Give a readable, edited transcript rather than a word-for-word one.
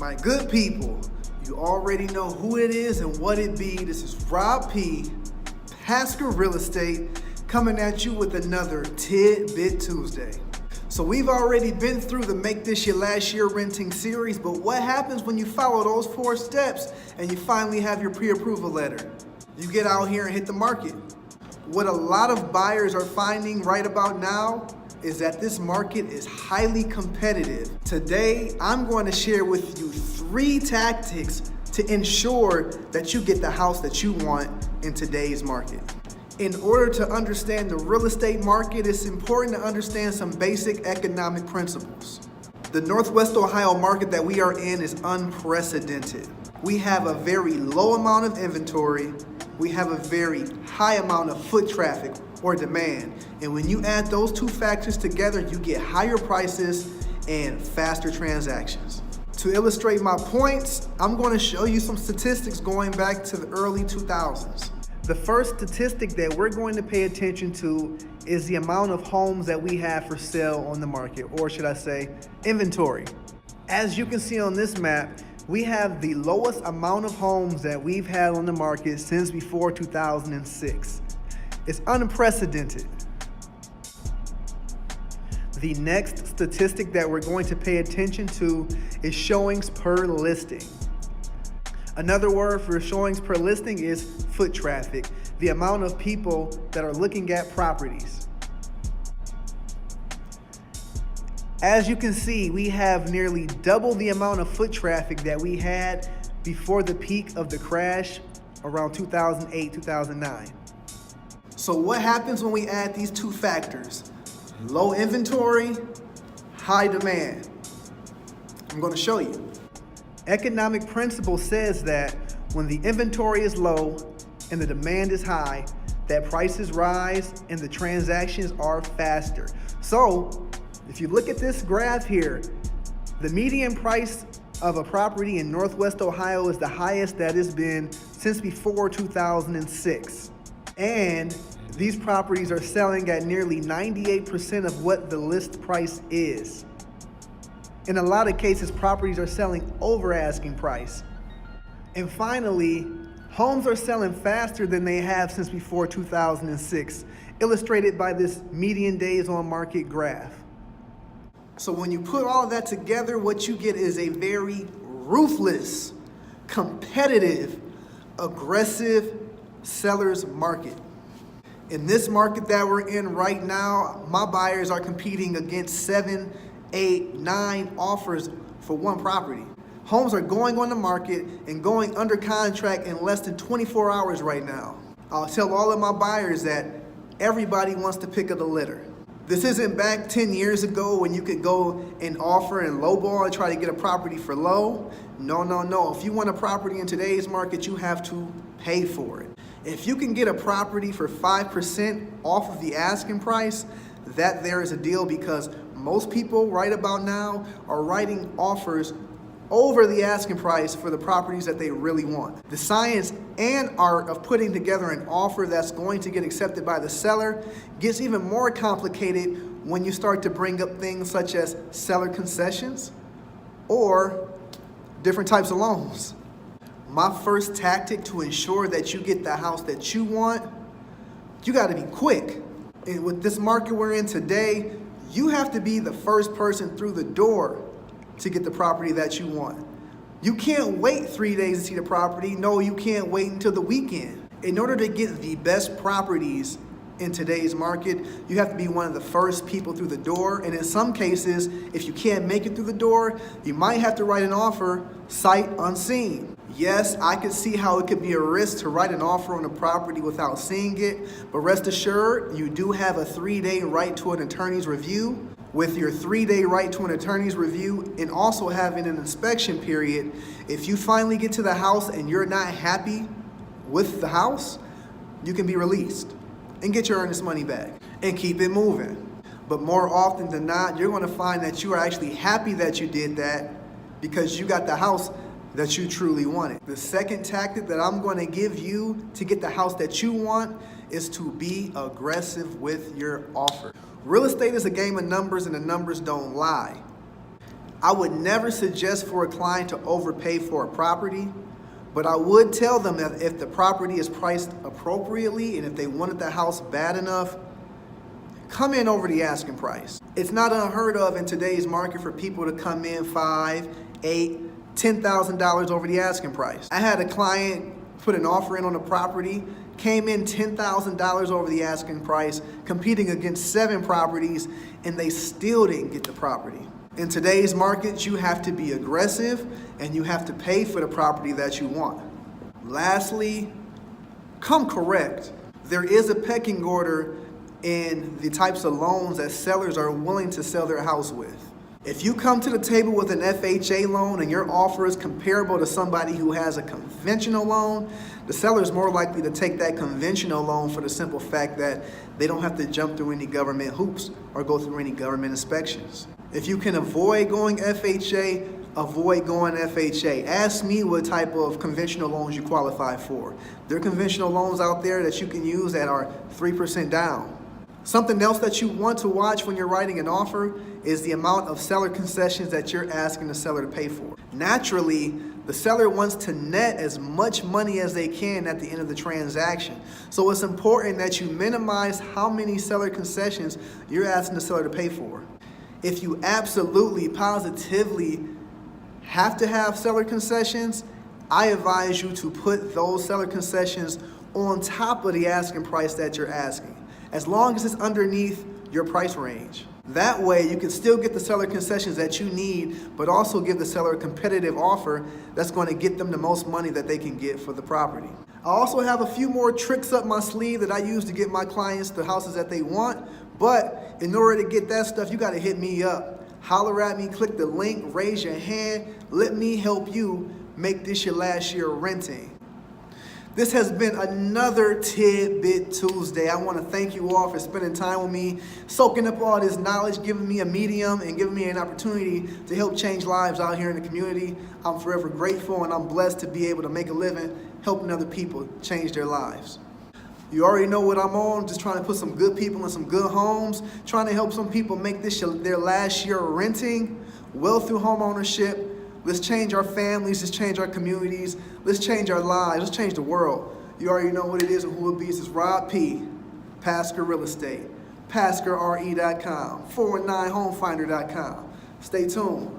My good people, you already know who it is and what it be. This is Rob P, Pasker Real Estate, coming at you with another Tidbit Tuesday. So we've already been through the Make This Your Last Year Renting series, but what happens when you follow those 4 steps and you finally have your pre-approval letter? You get out here and hit the market. What a lot of buyers are finding right about now is that this market is highly competitive. Today, I'm going to share with you 3 tactics to ensure that you get the house that you want in today's market. In order to understand the real estate market, it's important to understand some basic economic principles. The Northwest Ohio market that we are in is unprecedented. We have a very low amount of inventory. We have a very high amount of foot traffic or demand. And when you add those 2 factors together, you get higher prices and faster transactions. To illustrate my points, I'm going to show you some statistics going back to the early 2000s. The first statistic that we're going to pay attention to is the amount of homes that we have for sale on the market, or should I say, inventory. As you can see on this map, we have the lowest amount of homes that we've had on the market since before 2006. It's unprecedented. The next statistic that we're going to pay attention to is showings per listing. Another word for showings per listing is foot traffic, the amount of people that are looking at properties. As you can see, we have nearly double the amount of foot traffic that we had before the peak of the crash around 2008, 2009. So what happens when we add these 2 factors? Low inventory, high demand. I'm going to show you. Economic principle says that when the inventory is low and the demand is high, that prices rise and the transactions are faster. So if you look at this graph here, the median price of a property in Northwest Ohio is the highest that it's been since before 2006. And these properties are selling at nearly 98% of what the list price is. In a lot of cases, properties are selling over asking price. And finally, homes are selling faster than they have since before 2006, illustrated by this median days on market graph. So when you put all of that together, what you get is a very ruthless, competitive, aggressive seller's market. In this market that we're in right now, my buyers are competing against 7, 8, 9 offers for one property. Homes are going on the market and going under contract in less than 24 hours right now. I'll tell all of my buyers that everybody wants to pick of the litter. This isn't back 10 years ago when you could go and offer and lowball and try to get a property for low. No. If you want a property in today's market, you have to pay for it. If you can get a property for 5% off of the asking price, that there is a deal, because most people right about now are writing offers over the asking price for the properties that they really want. The science and art of putting together an offer that's going to get accepted by the seller gets even more complicated when you start to bring up things such as seller concessions or different types of loans. My first tactic to ensure that you get the house that you want, you got to be quick. And with this market we're in today, you have to be the first person through the door to get the property that you want. You can't wait 3 days to see the property. No, you can't wait until the weekend. In order to get the best properties in today's market, you have to be one of the first people through the door. And in some cases, if you can't make it through the door, you might have to write an offer sight unseen. Yes, I could see how it could be a risk to write an offer on a property without seeing it, but rest assured, you do have a 3-day right to an attorney's review. With your 3-day right to an attorney's review and also having an inspection period, if you finally get to the house and you're not happy with the house, you can be released and get your earnest money back and keep it moving. But more often than not, you're going to find that you are actually happy that you did that because you got the house that you truly wanted. The second tactic that I'm going to give you to get the house that you want is to be aggressive with your offer. Real estate is a game of numbers, and the numbers don't lie. I would never suggest for a client to overpay for a property, but I would tell them that if the property is priced appropriately and if they wanted the house bad enough, come in over the asking price. It's not unheard of in today's market for people to come in $5,000, $8,000, $10,000 over the asking price. I had a client put an offer in on a property, came in $10,000 over the asking price, competing against 7 properties, and they still didn't get the property. In today's market, you have to be aggressive and you have to pay for the property that you want. Lastly, come correct. There is a pecking order in the types of loans that sellers are willing to sell their house with. If you come to the table with an FHA loan and your offer is comparable to somebody who has a conventional loan, the seller is more likely to take that conventional loan for the simple fact that they don't have to jump through any government hoops or go through any government inspections. If you can avoid going FHA, avoid going FHA. Ask me what type of conventional loans you qualify for. There are conventional loans out there that you can use that are 3% down. Something else that you want to watch when you're writing an offer is the amount of seller concessions that you're asking the seller to pay for. Naturally, the seller wants to net as much money as they can at the end of the transaction. So it's important that you minimize how many seller concessions you're asking the seller to pay for. If you absolutely, positively have to have seller concessions, I advise you to put those seller concessions on top of the asking price that you're asking, as long as it's underneath your price range. That way you can still get the seller concessions that you need, but also give the seller a competitive offer that's going to get them the most money that they can get for the property. I also have a few more tricks up my sleeve that I use to get my clients the houses that they want, but in order to get that stuff, you got to hit me up. Holler at me, click the link, raise your hand, let me help you make this your last year of renting. This has been another Tidbit Tuesday. I want to thank you all for spending time with me, soaking up all this knowledge, giving me a medium, and giving me an opportunity to help change lives out here in the community. I'm forever grateful, and I'm blessed to be able to make a living helping other people change their lives. You already know what I'm on, just trying to put some good people in some good homes, trying to help some people make this their last year of renting, well through home ownership. Let's change our families, let's change our communities, let's change our lives, let's change the world. You already know what it is and who it be. This is Rob P., Pasker Real Estate, PaskerRE.com, 419homefinder.com. Stay tuned.